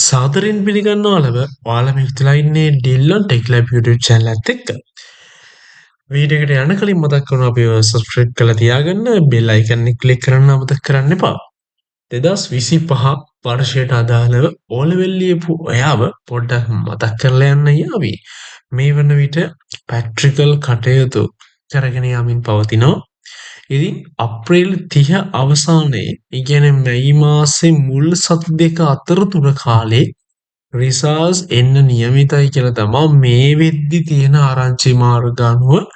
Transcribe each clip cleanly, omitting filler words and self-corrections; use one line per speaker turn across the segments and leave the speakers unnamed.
සාදරයෙන් පිළිගන්නවා ලබ ඔයාලා මේ විතලා ඉන්නේ ඩිල්ලොන් ටෙක් ලැබ් YouTube channel එකත් එක්ක. වීඩියෝ එකට යන්න කලින් මතක් කරනවා අපිව subscribe කරලා තියාගන්න, bell icon එක click කරන්න අමතක කරන්න එපා. 2025 වර්ෂයට අදාළව O level ලියපු ඔයාව පොඩ්ඩක් මතක් කරලා යන්න යාවි. මේ වන විට පැට්‍රිකල් කටයුතු කරගෙන යමින් පවතිනවා. ඉතින් අප්‍රේල් 30 අවසානයේ ඒ කියන්නේ මැයි මාසේ මුල් සති දෙක අතරතුර කාලේ රිසර්ච් එන්න නියමිතයි කියලා තමයි මේ වෙද්දි තියෙන ආරංචි මාර්ග අනුව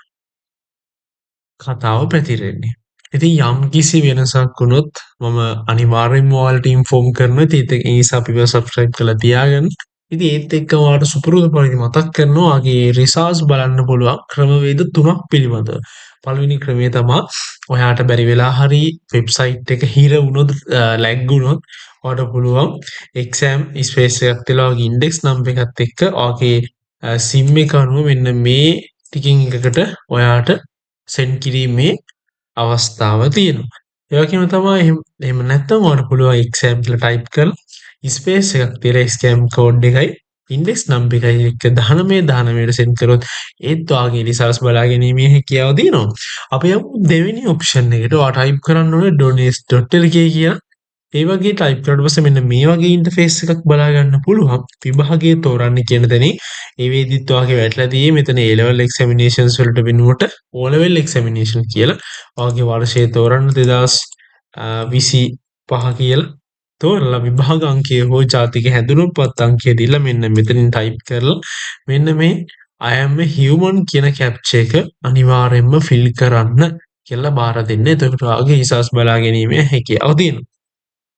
කතාව පැතිරෙන්නේ. ඉතින් යම්කිසි වෙනසක් වුණොත් මම අනිවාර්යෙන්ම ඔයාලට ඉන්ෆෝම් කරනවා. ඉතින් ඒ නිසා අපිව සබ්ස්ක්‍රයිබ් කරලා තියාගන්න. ඉතින් ඒත් එක්ක ඔයාලට සුපුරුදු පරිදි මතක් කරනවා ආගේ රිසර්ච් බලන්න පුළුවන් ක්‍රමවේද තුනක් පිළිබඳව. පළවෙනි ක්‍රමය තමයි ඔයාට බැරි වෙලා හරි වෙබ්සයිට් එක හිර වුණොත් ලැග් වුණොත් ඔයාට පුළුවන් එක්සෑම් ස්පේස් එකක් තියලා ඔයාගේ ඉන්ඩෙක්ස් නම්බර් එකත් එක්ක ඔයාගේ සිම් එක අනුව මෙන්න මේ ටිකින් එකකට ඔයාට සෙන්ඩ් කිරීමේ අවස්ථාව තියෙනවා. ඒ වගේම තමයි එහෙම නැත්නම් ඔයාලට පුළුවන් එක්සෑම් කියලා ටයිප් කරලා ස්පේස් එකක් තියලා එක්සෑම් කෝඩ් එකයි ඉන්ඩෙක්ස් නම්බර් එකයි එක්ක 19 ට සෙන්ඩ් කරොත් ඒත් ඔයාගේ රිසර්ච් බලා ගැනීමේ හැකියාව තියෙනවා. අපි යමු දෙවෙනි ඔප්ෂන් එකට. ඔයා ටයිප් කරන්න ඕනේ donate.lk කියලා. ඒ වගේ ටයිප් කරලා පස්සේ මෙන්න මේ වගේ ඉන්ටර්ෆේස් එකක් බලා ගන්න පුළුවන්. විභාගයේ තෝරන්න කියන තැනින් ඒ වේදිත් ඔයාගේ වැටලා තියෙන්නේ මෙතන A level examinations වලට වෙනුවට O level examination කියලා. ඔයාගේ වර්ෂය තෝරන්න 2025 කියලා. තෝරලා විභාග අංකය හෝ ජාතික හැඳුනුම්පත් අංකය දීලා මෙන්න මෙතනින් ටයිප් කරලා මෙන්න මේ I am a human කියන කැප්චා එක අනිවාර්යයෙන්ම ෆිල් කරන්න කියලා බාර දෙන්න. එතකොට ඔයාගේ රිසර්ච් බලා ගැනීමේ හැකියාව තියෙනවා.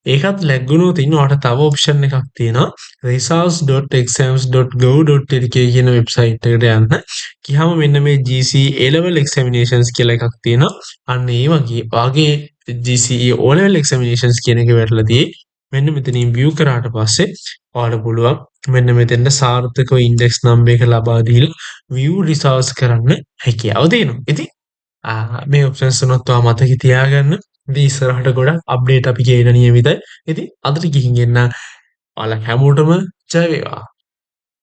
ඒකත් ලැග් වුණොත් ඉන්න ඔයාට තව ඔප්ෂන් එකක් තියෙනවා research.exams.gov.lk කියන වෙබ්සයිට් එකට යන්න. ගියාම මෙන්න මේ GCE A level examinations කියලා එකක් තියෙනවා. අන්න ඒ වගේ ඔයාගේ GCE O level examinations කියන එක වැටලා තියෙයි. මෙන්න මෙතනින් view කරාට පස්සේ ඔයාලට පුළුවන් මෙන්න මෙතෙන්ට සාර්ථකව ඉන්ඩෙක්ස් නම්බර් එක ලබා දීලා view research කරන්න හැකියාව තියෙනවා. ඉතින් මේ ඔප්ෂන්ස් තුනත් ඔයා මතක තියාගන්න. ඉතින් ඉස්සරහට ගොඩක් අප්ඩේට් අපි ගේන නියමිතයි. ඉතින් අදට ගිහින් එන්න ඔයාලා හැමෝටම ජය වේවා.